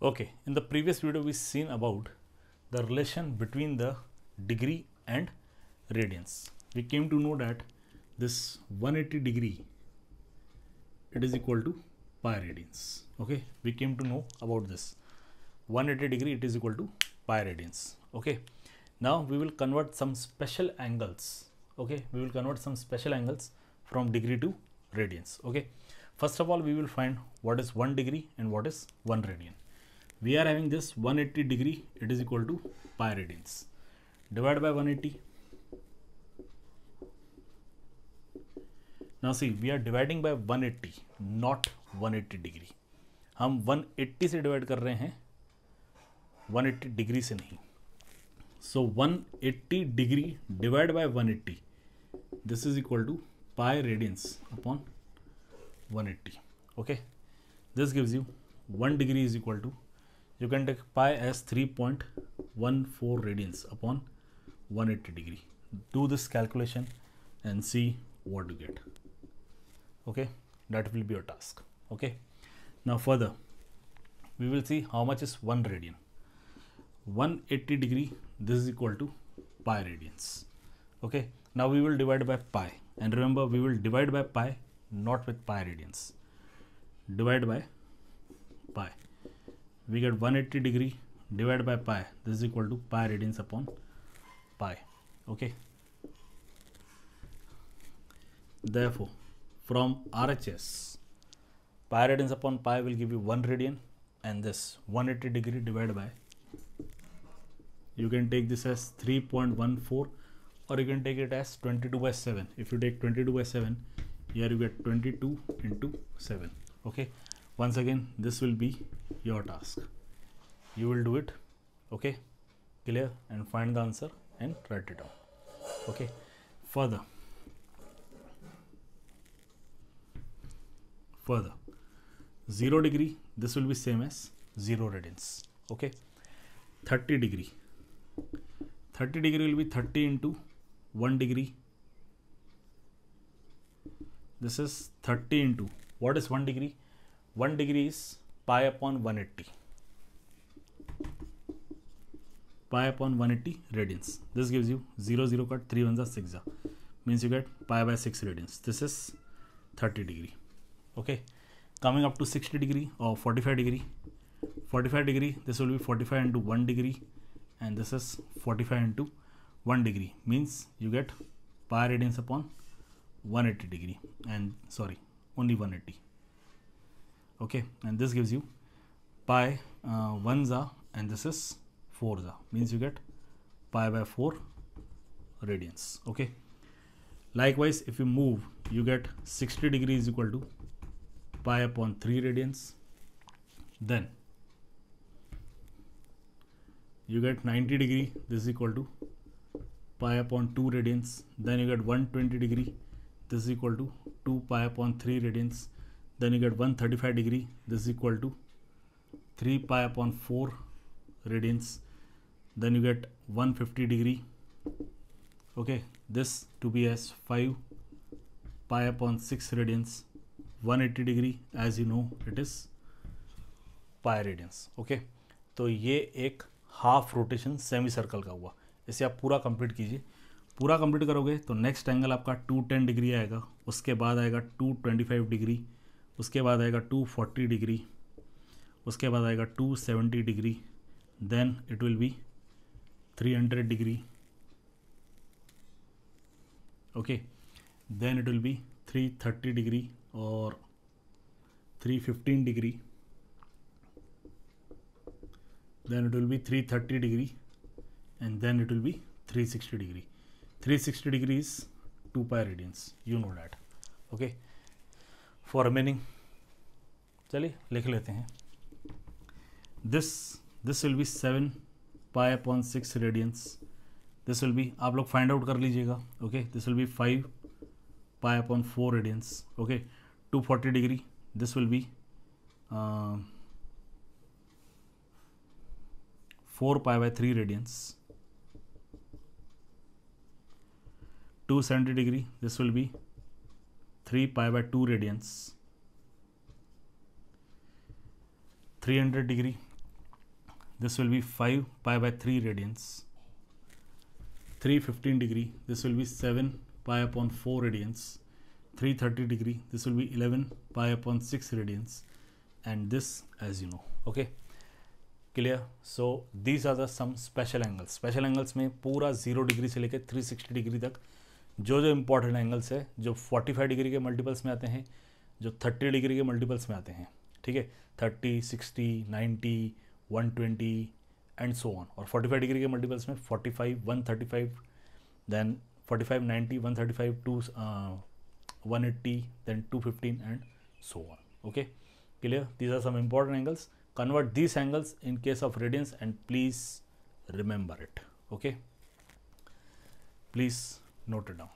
Okay, in the previous video we seen about the relation between the degree and radians. We came to know that this 180 degree it is equal to pi radians. Okay, we came to know about this 180 degree it is equal to pi radians. Okay, now we will convert some special angles. Okay, we will convert some special angles from degree to radians. Okay, first of all we will find what is 1 degree and what is 1 radian. We are having this 180 degree, it is equal to pi radians. Divide by 180. Now see, we are dividing by 180, not 180 degree. हम 180 से divide कर रहे हैं, 180 degree से नहीं. So 180 degree divided by 180. This is equal to pi radians upon 180. Okay. This gives you 1 degree is equal to, you can take pi as 3.14 radians upon 180 degree. Do this calculation and see what you get. Okay, that will be your task. Okay, now further we will see how much is 1 radian. 180 degree, this is equal to pi radians. Okay, now we will divide by pi, and remember we will divide by pi, not with pi radians. Divide by pi. We get 180 degree divided by pi, this is equal to pi radians upon pi. Okay, therefore from RHS, pi radians upon pi will give you 1 radian, and this 180 degree divided by, you can take this as 3.14 or you can take it as 22 by 7. If you take 22 by 7, here you get 22 into 7. Okay, once again this will be your task. You will do it. Okay, clear, and find the answer and write it down. Okay, further 0 degree, this will be same as 0 radians. Okay, 30 degree will be 30 into 1 degree. This is 30 into, what is 1 degree? 1 degree is pi upon 180. Pi upon 180 radians. This gives you 0 0 cut 3 1s are 6 are, means you get pi by 6 radians. This is 30 degree. Okay, coming up to 60 degree or 45 degree. 45 degree, this will be 45 into 1 degree, and this is 45 into 1 degree, means you get pi radians upon 180 degree, and sorry, only 180. Okay, and this gives you pi 1s are, and this is 4s are, means you get pi by 4 radians. Okay, likewise if you move, you get 60 degree is equal to pi upon 3 radians. Then you get 90 degree, this is equal to pi upon 2 radians. Then you get 120 degree, this is equal to 2 pi upon 3 radians. Then you get 135 degree, this is equal to 3 pi upon 4 radians. Then you get 150 degree. Okay, this to be as 5 pi upon 6 radians. 180 degree, as you know, it is pi radians. Okay, तो ये एक half rotation semi circle का हुआ. इसे आप पूरा complete कीजिए. पूरा कंप्लीट करोगे तो नेक्स्ट एंगल आपका 210 डिग्री आएगा, उसके बाद आएगा 225 डिग्री, उसके बाद आएगा 240 डिग्री, उसके बाद आएगा 270 degree, then it will be 300 degree. Okay, then it will be 330 degree और 315 degree, then it will be 330 degree, and then it will be 360 degree. 360 degree is 2 pi radians, you know that. Okay, for remaining, चलिए लिख लेते हैं. This will be 7 pi upon 6 radians. This will be, आप लोग find out कर लीजिएगा. Okay, this will be 5 pi upon 4 radians. Okay, 240 degree, this will be 4 pi by 3 radians. 270 degree, this will be 3 pi by 2 radians. 300 degree, this will be 5 pi by 3 radians. 315 degree, this will be 7 pi upon 4 radians. 330 degree, this will be 11 pi upon 6 radians, and this, as you know. Okay, clear? So these are the some special angles. Special angles में पूरा 0 degree से लेकर 360 degree तक जो जो important angles है, जो 45 degree के मल्टीपल्स में आते हैं, जो 30 डिग्री के मल्टीपल्स में आते हैं, ठीक है, 30, 60, 90, 120 एंड सो ऑन, और 45 डिग्री के मल्टीपल्स में 45, 135, then 45, 90, 135, 180, then 215 and so on. Okay, clear? These are some important angles. Convert these angles in case of radians and please remember it. Okay, please note it down.